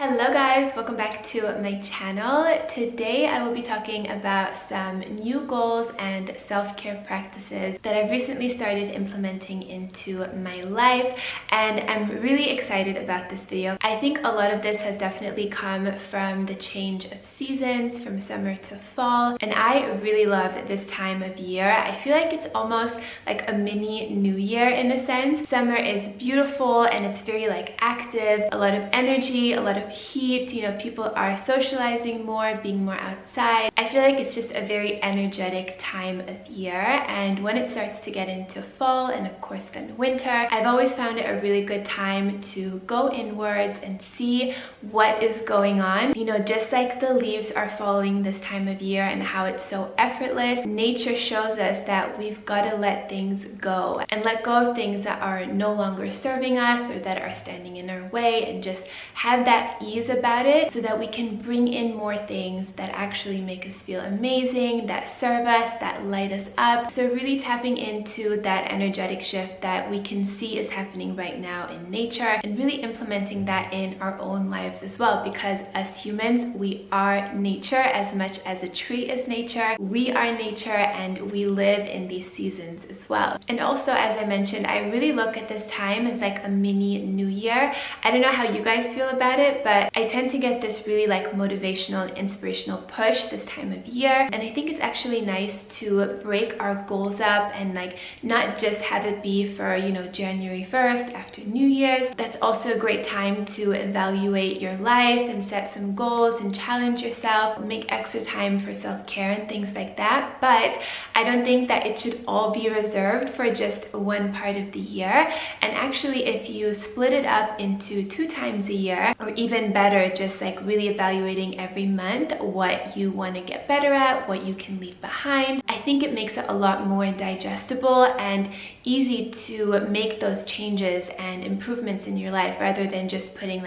Hello guys, welcome back to my channel. Today I will be talking about some new goals and self-care practices that I've recently started implementing into my life, and I'm really excited about this video. I think a lot of this has definitely come from the change of seasons from summer to fall, and I really love this time of year. I feel like it's almost like a mini new year in a sense. Summer is beautiful and it's very active, a lot of energy, a lot of heat, you know, people are socializing more, being more outside. I feel like it's just a very energetic time of year, and when it starts to get into fall and of course then winter, I've always found it a really good time to go inwards and see what is going on. You know, just like the leaves are falling this time of year and how it's so effortless, nature shows us that we've got to let things go and let go of things that are no longer serving us or that are standing in our way, and just have that ease about it so that we can bring in more things that actually make us feel amazing, that serve us, that light us up. So really tapping into that energetic shift that we can see is happening right now in nature, and really implementing that in our own lives as well, because as humans, we are nature as much as a tree is nature. We are nature and we live in these seasons as well. And also, as I mentioned, I really look at this time as like a mini new year. I don't know how you guys feel about it, but I tend to get this really motivational and inspirational push this time of year, and I think it's actually nice to break our goals up and not just have it be for, you know, January 1st after New Year's. That's also a great time to evaluate your life and set some goals and challenge yourself, make extra time for self-care and things like that. But I don't think that it should all be reserved for just one part of the year, and actually if you split it up into 2 times a year, or even better, just really evaluating every month what you want to get better at, what you can leave behind, I think it makes it a lot more digestible and easy to make those changes and improvements in your life, rather than just putting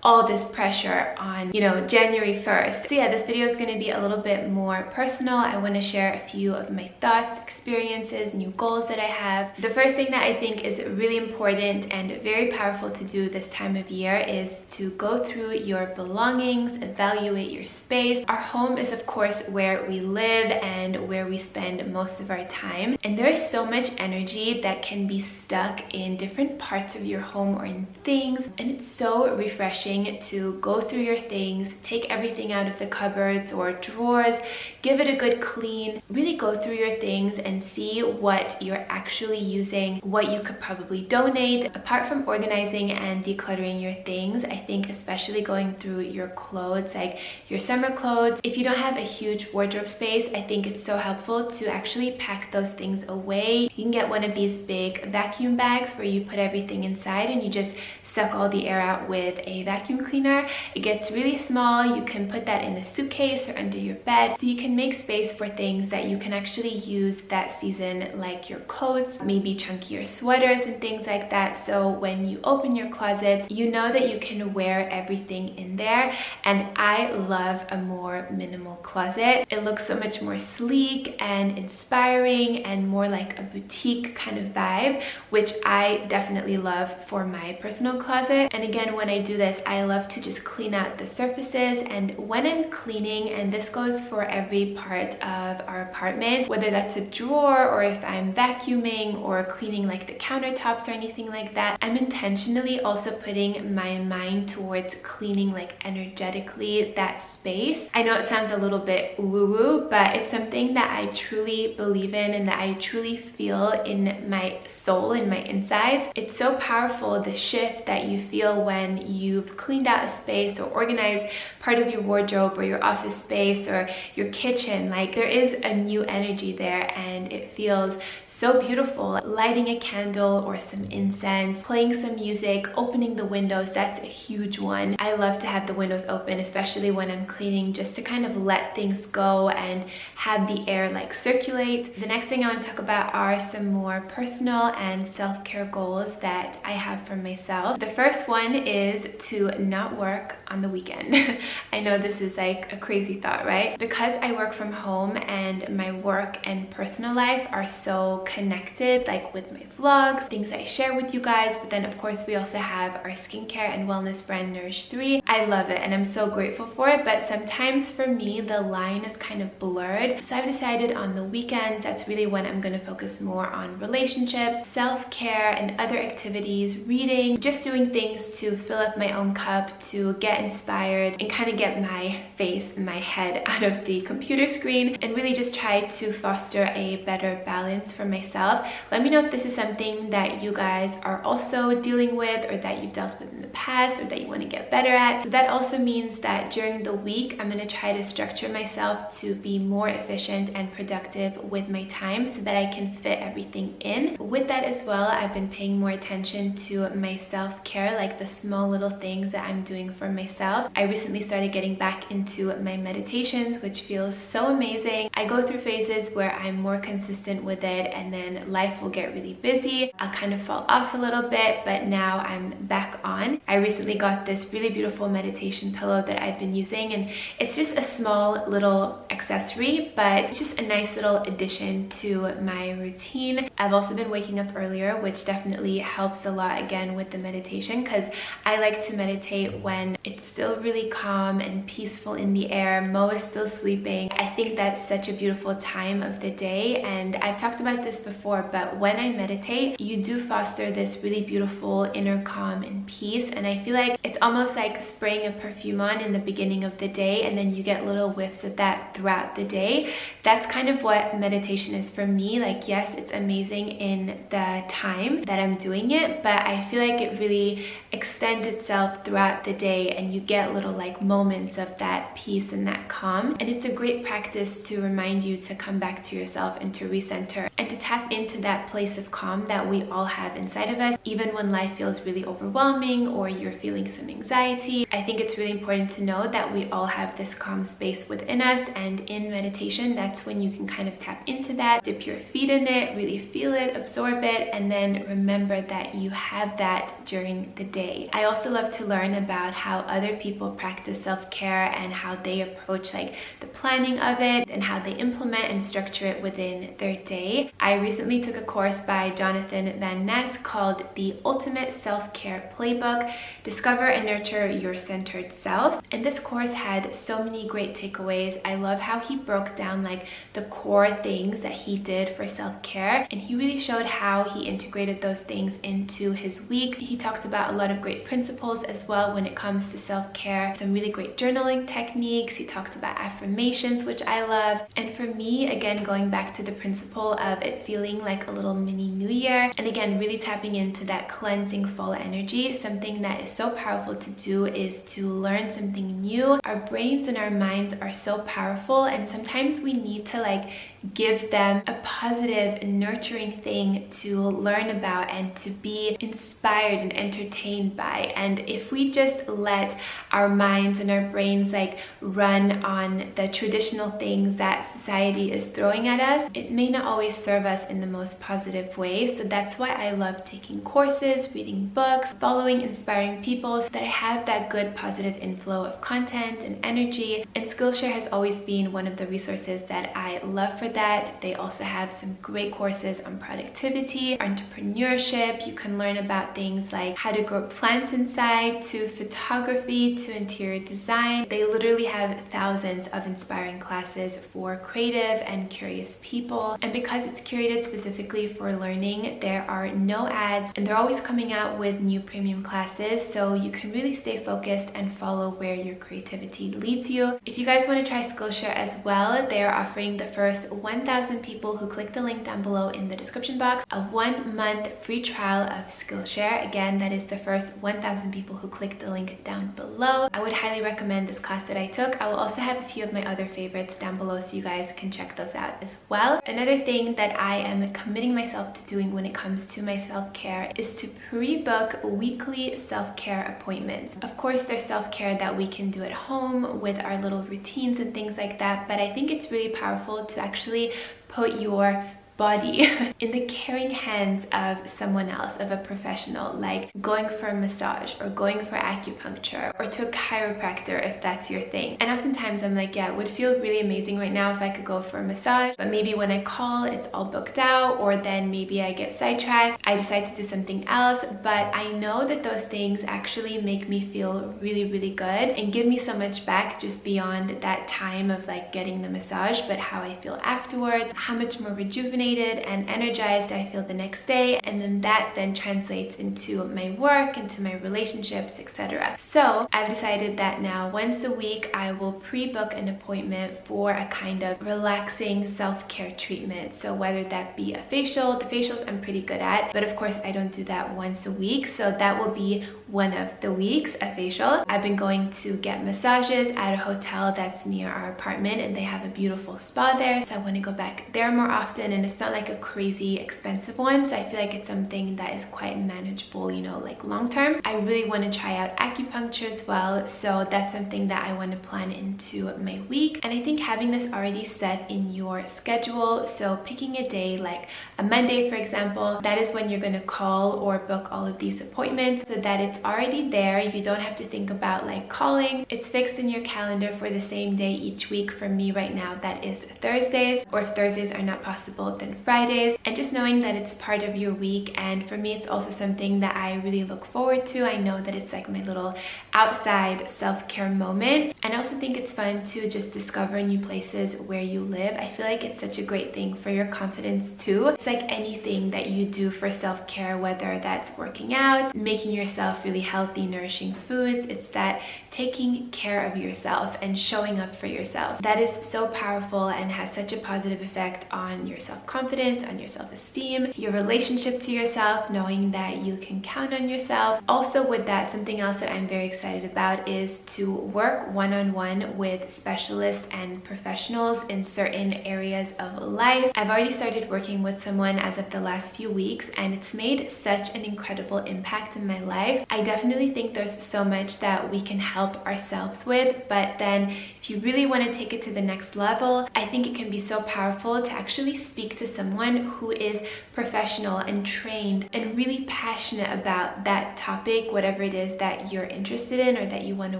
all this pressure on, you know, January 1st. So yeah, this video is going to be a little bit more personal. I want to share a few of my thoughts, experiences, new goals that I have. The first thing that I think is really important and very powerful to do this time of year is to go through your belongings, evaluate your space. Our home is of course where we live and where we spend most of our time, and there's so much energy that can be stuck in different parts of your home or in things, and it's so refreshing to go through your things, take everything out of the cupboards or drawers, give it a good clean, really go through your things and see what you're actually using, what you could probably donate. Apart from organizing and decluttering your things, I think especially going through your clothes, like your summer clothes, if you don't have a huge wardrobe space, I think it's so helpful to actually pack those things away. You can get one of these big vacuum bags where you put everything inside and you just suck all the air out with a vacuum cleaner. It gets really small. You can put that in a suitcase or under your bed, so you can make space for things that you can actually use that season, like your coats, maybe chunkier sweaters and things like that. So when you open your closets, you know that you can wear everything in there. And I love a more minimal closet. It looks so much more sleek and inspiring and more like a boutique kind of vibe, which I definitely love for my personal closet. And again, when I do this, I love to just clean out the surfaces. And when I'm cleaning, and this goes for every part of our apartment, whether that's a drawer or if I'm vacuuming or cleaning the countertops or anything like that, I'm intentionally also putting my mind towards cleaning energetically that space. I know it sounds a little bit woo-woo, but it's something that I truly believe in and that I truly feel in my soul, in my insides. It's so powerful, the shift that you feel when you've cleaned out a space or organized part of your wardrobe or your office space or your kitchen. There is a new energy there, and it feels so beautiful. Lighting a candle or some incense, playing some music, opening the windows, that's a huge one. I love to have the windows open, especially when I'm cleaning, just to kind of let things go and have the air like circulate. The next thing I want to talk about are some more personal and self-care goals that I have for myself. The first one is to not work on the weekend. I know this is like a crazy thought, right? Because I work from home and my work and personal life are so connected, like with my vlogs, things I share with you guys, but then of course we also have our skincare and wellness brand Nourish3. I love it and I'm so grateful for it, but sometimes for me the line is kind of blurred. So I've decided on the weekends, that's really when I'm going to focus more on relationships, self-care and other activities, reading, just doing things to fill up my own cup, to get inspired and kind of get my face, my head out of the computer screen and really just try to foster a better balance for myself. Let me know if this is something that you guys are also dealing with or that you've dealt with in the past or that you want to get better at. So that also means that during the week, I'm going to try to structure myself to be more efficient and productive with my time so that I can fit everything in. With that as well, I've been paying more attention to my self-care, like the small little things that I'm doing for myself. I recently started getting back into my meditations, which feels so amazing. I go through phases where I'm more consistent with it and then life will get really busy. I'll kind of fall off a little bit, but now I'm back on. I recently got this really beautiful meditation pillow that I've been using and it's just a small little accessory, but it's just a nice little addition to my routine. I've also been waking up earlier, which definitely helps a lot again with the meditation because I like to meditate when it's still really calm and peaceful in the air. Mo is still sleeping. I think that's such a beautiful time of the day, and I've talked about this before, but when I meditate, you do foster this really beautiful inner calm and peace, and I feel like it's almost like spraying a perfume on in the beginning of the day and then you get little whiffs of that throughout the day. That's kind of what meditation is for me. Like, yes, it's amazing in the time that I'm doing it, but I feel like it really extends itself throughout the day and you get little like moments of that peace and that calm, and it's a great practice to remind you to come back to yourself and to recenter and to tap into that place of calm that we all have inside of us, even when life feels really overwhelming or you're feeling some anxiety. I think it's really important to know that we all have this calm space within us, and in meditation, that's when you can kind of tap into that, dip your feet in it, really feel it, absorb it, and then remember that you have that during the day. I also love to learn about how other people practice self-care and how they approach like the planning of it and how they implement and structure it within their day. I recently took a course by Jonathan Van Ness called The Ultimate Self-Care Playbook, Discover and Nurture Your Centered Self. And this course had so many great takeaways. I love how he broke down like the core things that he did for self-care, and he really showed how he integrated those things into his week. He talked about a lot of great principles as well when it comes to self-care, some really great journaling techniques. He talked about affirmations, which I love. And for me, again, going back to the principle of it feeling like a little mini new year, and again, really tapping into that cleansing fall energy, something that is so powerful to do is to learn something new. Our brains and our minds are so powerful, and sometimes we need to like give them a positive, nurturing thing to learn about and to be inspired and entertained by. And if we just let our minds and our brains like run on the traditional things that society is throwing at us, it may not always serve us in the most positive way. So that's why I love taking courses, reading books, following inspiring people, so that I have that good positive inflow of content and energy. And Skillshare has always been one of the resources that I love for that. They also have some great courses on productivity, entrepreneurship. You can learn about things like how to grow plants inside, to photography, to interior design. They literally have thousands of inspiring classes for creative and curious people. And because it's curated specifically for learning, there are no ads and they're always coming out with new premium classes, so you can really stay focused and follow where your creativity leads you. If you guys want to try Skillshare as well, they are offering the first 1,000 people who click the link down below in the description box a 1-month free trial of Skillshare. Again, that is the first 1,000 people who click the link down below. I would highly recommend this class that I took. I will also have a few of my other favorites down below so you guys can check those out as well. Another thing that I am committing myself to doing when it comes to my self-care is to pre-book weekly self-care appointments. Of course, there's self-care that we can do at home with our little routines and things like that, but I think it's really powerful to actually actually put your body in the caring hands of someone else, of a professional, like going for a massage or going for acupuncture or to a chiropractor if that's your thing. And oftentimes I'm like, yeah, it would feel really amazing right now if I could go for a massage, but maybe when I call it's all booked out, or then maybe I get sidetracked, I decide to do something else. But I know that those things actually make me feel really, really good and give me so much back, just beyond that time of like getting the massage, but how I feel afterwards, how much more rejuvenated and energized I feel the next day, and then that then translates into my work, into my relationships, etc. So I've decided that now once a week I will pre-book an appointment for a kind of relaxing self-care treatment. So whether that be a facial, the facials I'm pretty good at, but of course I don't do that once a week, so that will be one of the weeks, a facial. I've been going to get massages at a hotel that's near our apartment, and they have a beautiful spa there, so I want to go back there more often, and it's not like a crazy expensive one, so I feel like it's something that is quite manageable, you know, like long term. I really want to try out acupuncture as well, so that's something that I want to plan into my week. And I think having this already set in your schedule, so picking a day like a Monday for example, that is when you're going to call or book all of these appointments, so that it's already there. You don't have to think about like calling. It's fixed in your calendar for the same day each week. For me right now that is Thursdays, or if Thursdays are not possible then Fridays, and just knowing that it's part of your week. And for me it's also something that I really look forward to. I know that it's like my little outside self-care moment, and I also think it's fun to just discover new places where you live. I feel like it's such a great thing for your confidence too. It's like anything that you do for self-care, whether that's working out, making yourself really healthy, nourishing foods, it's that taking care of yourself and showing up for yourself. That is so powerful and has such a positive effect on your self-confidence, on your self-esteem, your relationship to yourself, knowing that you can count on yourself. Also with that, something else that I'm very excited about is to work one-on-one with specialists and professionals in certain areas of life. I've already started working with someone as of the last few weeks, and it's made such an incredible impact in my life. I definitely think there's so much that we can help ourselves with, but then if you really want to take it to the next level, I think it can be so powerful to actually speak to someone who is professional and trained and really passionate about that topic, whatever it is that you're interested in or that you want to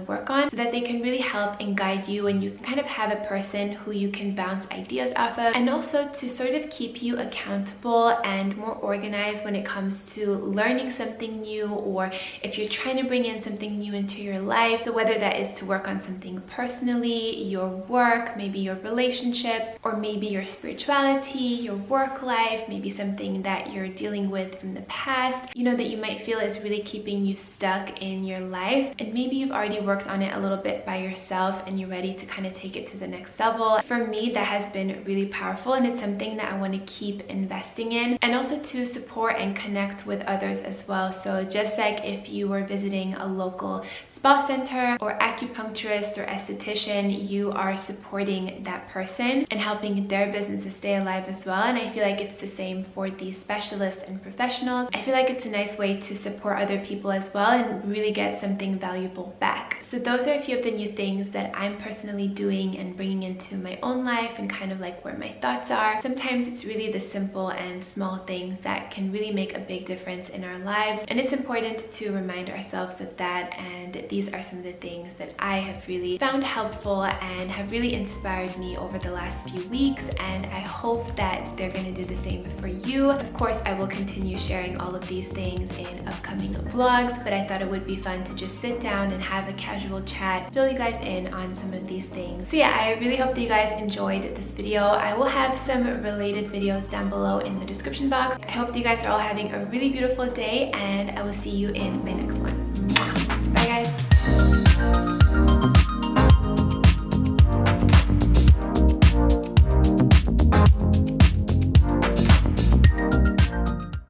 work on, so that they can really help and guide you, and you can kind of have a person who you can bounce ideas off of, and also to sort of keep you accountable and more organized when it comes to learning something new, or if you're trying to bring in something new into your life. So whether that is to work on something personally, your work, maybe your relationships, or maybe your spirituality, your work life, maybe something that you're dealing with in the past, you know, that you might feel is really keeping you stuck in your life, and maybe you've already worked on it a little bit by yourself and you're ready to kind of take it to the next level. For me, that has been really powerful, and it's something that I want to keep investing in, and also to support and connect with others as well. So just like if you were visiting a local spa center or acupuncturist or esthetician, you are supporting that person and helping their business to stay alive as well. And I feel like it's the same for these specialists and professionals. I feel like it's a nice way to support other people as well and really get something valuable back. So those are a few of the new things that I'm personally doing and bringing into my own life, and kind of like where my thoughts are. Sometimes it's really the simple and small things that can really make a big difference in our lives, and it's important to remind ourselves of that. And these are some of the things that I have really found helpful and have really inspired me over the last few weeks, and I hope that they're going to do the same for you. Of course, I will continue sharing all of these things in upcoming vlogs, but I thought it would be fun to just sit down and have a casual chat, fill you guys in on some of these things. So yeah, I really hope that you guys enjoyed this video. I will have some related videos down below in the description box. I hope that you guys are all having a really beautiful day, and I will see you in my next one.